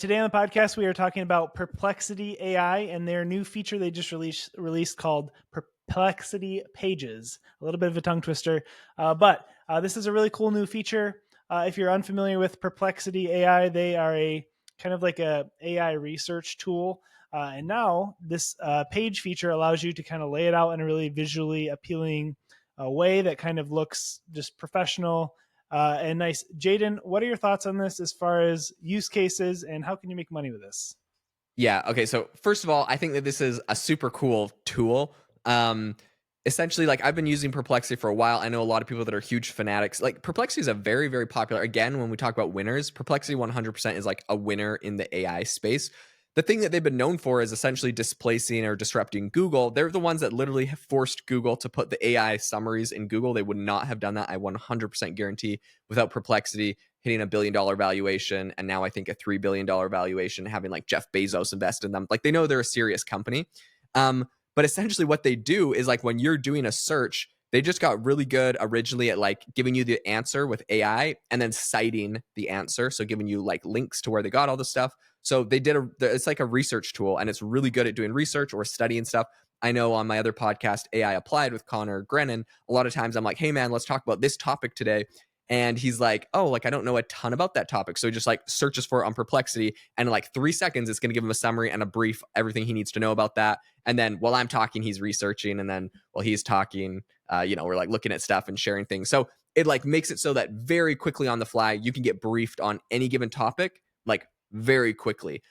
Today on the podcast, we are talking about Perplexity AI and their new feature they just released called Perplexity Pages. A little bit of a tongue twister, but this is a really cool new feature. If you're unfamiliar with Perplexity AI, they are a kind of like a AI research tool. And now this page feature allows you to kind of lay it out in a really visually appealing way that kind of looks just professional and nice. Jaden, what are your thoughts on this as far as use cases and how can you make money with this? Yeah. Okay. So first of all, I think that this is a super cool tool. Essentially, like I've been using Perplexity for a while. I know a lot of people that are huge fanatics. Like Perplexity is a very, very popular. Again, when we talk about winners, Perplexity 100% is like a winner in the AI space. The thing that they've been known for is essentially displacing or disrupting Google. They're the ones that literally have forced Google to put the AI summaries in Google. They would not have done that. I 100% guarantee without Perplexity hitting $1 billion valuation, and now I think a $3 billion valuation, having like Jeff Bezos invest in them. Like they know they're a serious company. But essentially what they do is like when you're doing a search, they just got really good originally at like giving you the answer with AI and then citing the answer. So giving you like links to where they got all the stuff. So it's like a research tool and it's really good at doing research or studying stuff. I know on my other podcast, AI Applied with Connor Grennan, a lot of times I'm like, hey man, let's talk about this topic today. And he's like, oh, like I don't know a ton about that topic. So he just like searches for it on Perplexity. And in like 3 seconds, it's going to give him a summary and a brief, everything he needs to know about that. And then while I'm talking, he's researching. And then while he's talking, we're like looking at stuff and sharing things. So it like makes it so that very quickly on the fly, you can get briefed on any given topic, like very quickly.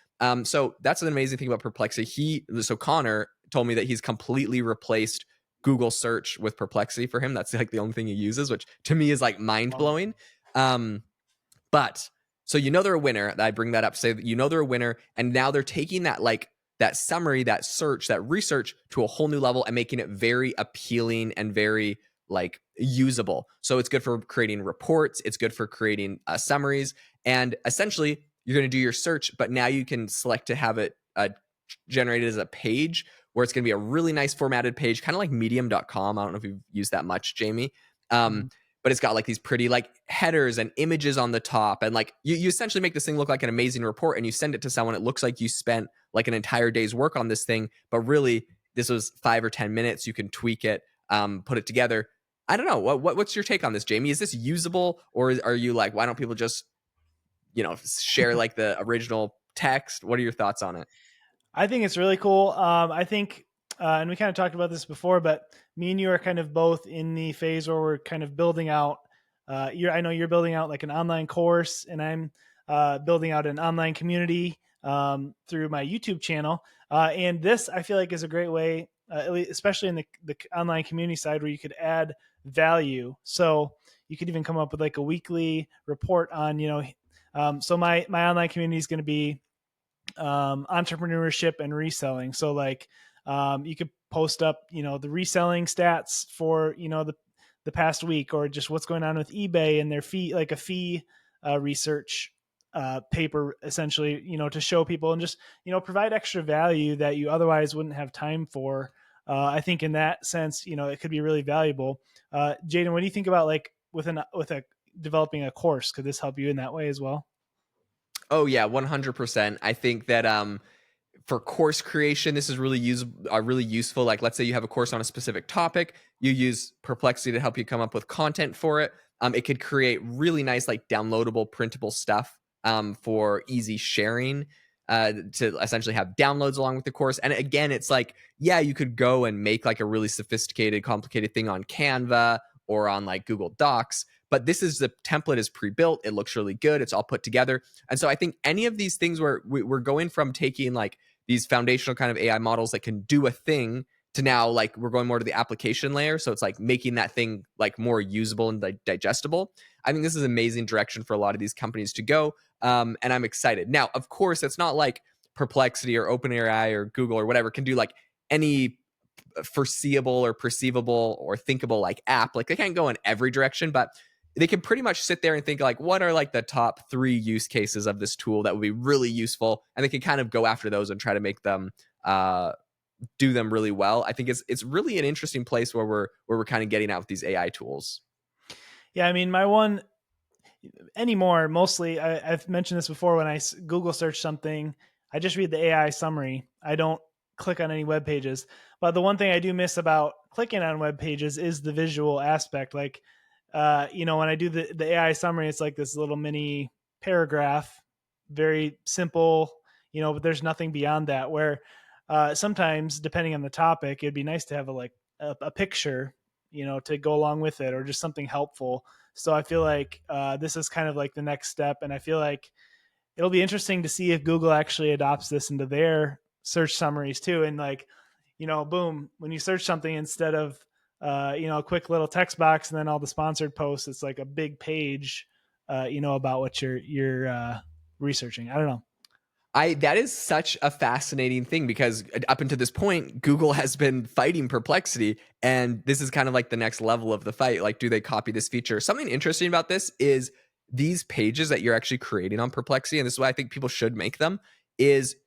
So that's an amazing thing about Perplexity. So Connor told me that he's completely replaced Google search with Perplexity for him. That's like the only thing he uses, which to me is like mind blowing. But so they're a winner. I bring that up, say that they're a winner, and now they're taking that like that summary, that search, that research to a whole new level and making it very appealing and very like usable. So it's good for creating reports. It's good for creating summaries, and essentially you're going to do your search, but now you can select to have it generated as a page where it's going to be a really nice formatted page, kind of like medium.com. I don't know if you've used that much, Jamie. But it's got like these pretty like headers and images on the top. And like you essentially make this thing look like an amazing report and you send it to someone. It looks like you spent like an entire day's work on this thing, but really this was 5 or 10 minutes. You can tweak it, put it together. I don't know. What's your take on this, Jamie? Is this usable, or are you like, why don't people just, share like the original text? What are your thoughts on it? I think it's really cool. I think, and we kind of talked about this before, but me and you are kind of both in the phase where we're kind of building out. I know you're building out like an online course, and I'm building out an online community through my YouTube channel. And this, I feel like, is a great way, especially in the online community side, where you could add value. So you could even come up with like a weekly report on, so my online community is going to be entrepreneurship and reselling. So like you could post up, the reselling stats for, the past week, or just what's going on with eBay and their fee, like a fee research paper, essentially, to show people and just, provide extra value that you otherwise wouldn't have time for. I think in that sense, it could be really valuable. Jaden, what do you think about like with a developing a course? Could this help you in that way as well? Oh yeah, 100%. I think that for course creation, this is really really useful. Like, let's say you have a course on a specific topic, you use Perplexity to help you come up with content for it. It could create really nice, like downloadable, printable stuff for easy sharing. To essentially have downloads along with the course. And again, it's like, yeah, you could go and make like a really sophisticated, complicated thing on Canva or on like Google Docs. But the template is pre-built. It looks really good. It's all put together. And so I think any of these things where we're going from taking like these foundational kind of AI models that can do a thing to now like we're going more to the application layer. So it's like making that thing like more usable and digestible. I think this is an amazing direction for a lot of these companies to go. And I'm excited. Now, of course, it's not like Perplexity or OpenAI or Google or whatever can do like any foreseeable or perceivable or thinkable like app. Like they can't go in every direction, but they can pretty much sit there and think like, what are like the top 3 use cases of this tool that would be really useful, and they can kind of go after those and try to make them do them really well. I think it's really an interesting place where we're kind of getting out with these AI tools. Yeah, I mean, my one, anymore. Mostly, I've mentioned this before. When I Google search something, I just read the AI summary. I don't click on any web pages. But the one thing I do miss about clicking on web pages is the visual aspect. Like, when I do the AI summary, it's like this little mini paragraph, very simple. But there's nothing beyond that. Where sometimes, depending on the topic, it'd be nice to have a picture, to go along with it, or just something helpful. So I feel like this is kind of like the next step, and I feel like it'll be interesting to see if Google actually adopts this into their search summaries too. And like, boom, when you search something, instead of a quick little text box and then all the sponsored posts, it's like a big page, about what you're researching. I don't know. That is such a fascinating thing because up until this point, Google has been fighting Perplexity, and this is kind of like the next level of the fight. Like, do they copy this feature? Something interesting about this is these pages that you're actually creating on Perplexity, and this is why I think people should make them, is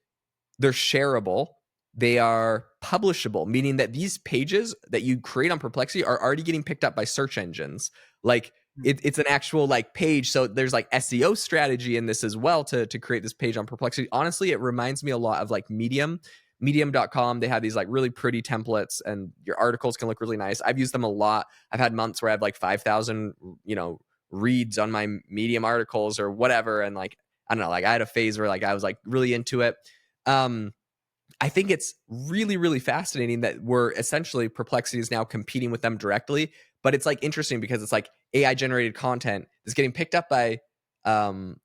they're shareable, they are publishable, meaning that these pages that you create on Perplexity are already getting picked up by search engines. Like, it's an actual like page, so there's like SEO strategy in this as well to create this page on Perplexity. Honestly, it reminds me a lot of like medium.com. They have these like really pretty templates, and your articles can look really nice. I've used them a lot. I've had months where I have like 5,000 reads on my Medium articles or whatever, and like, I don't know, like I had a phase where like I was like really into it. I think it's really, really fascinating that we're essentially Perplexity is now competing with them directly. But it's like interesting because it's like AI generated content is getting picked up by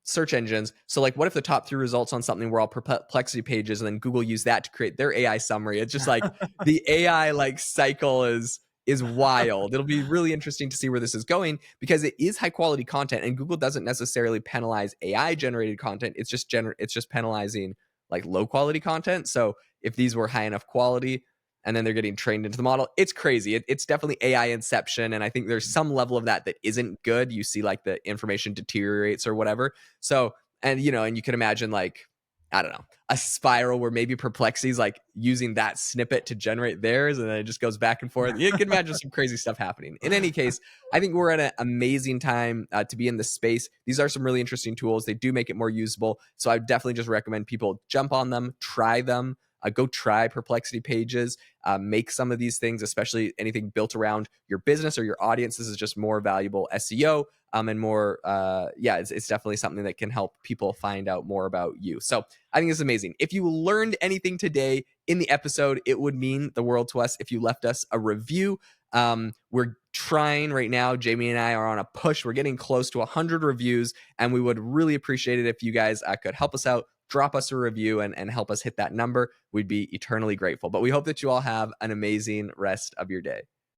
search engines. So like, what if the top 3 results on something were all Perplexity pages, and then Google used that to create their AI summary? It's just like the AI like cycle is wild. It'll be really interesting to see where this is going because it is high quality content, and Google doesn't necessarily penalize AI generated content. It's just penalizing like low quality content. So if these were high enough quality and then they're getting trained into the model, it's crazy. It's definitely AI inception. And I think there's some level of that isn't good. You see like the information deteriorates or whatever. So, and you can imagine like, I don't know, a spiral where maybe Perplexity's like using that snippet to generate theirs, and then it just goes back and forth. You can imagine some crazy stuff happening. In any case, I think we're at an amazing time to be in this space. These are some really interesting tools. They do make it more usable. So I definitely just recommend people jump on them, try them. Go try Perplexity Pages, make some of these things, especially anything built around your business or your audience. This is just more valuable SEO and more, it's definitely something that can help people find out more about you. So I think it's amazing. If you learned anything today in the episode, it would mean the world to us if you left us a review. We're trying right now. Jamie and I are on a push. We're getting close to 100 reviews, and we would really appreciate it if you guys could help us out. Drop us a review and help us hit that number. We'd be eternally grateful. But we hope that you all have an amazing rest of your day.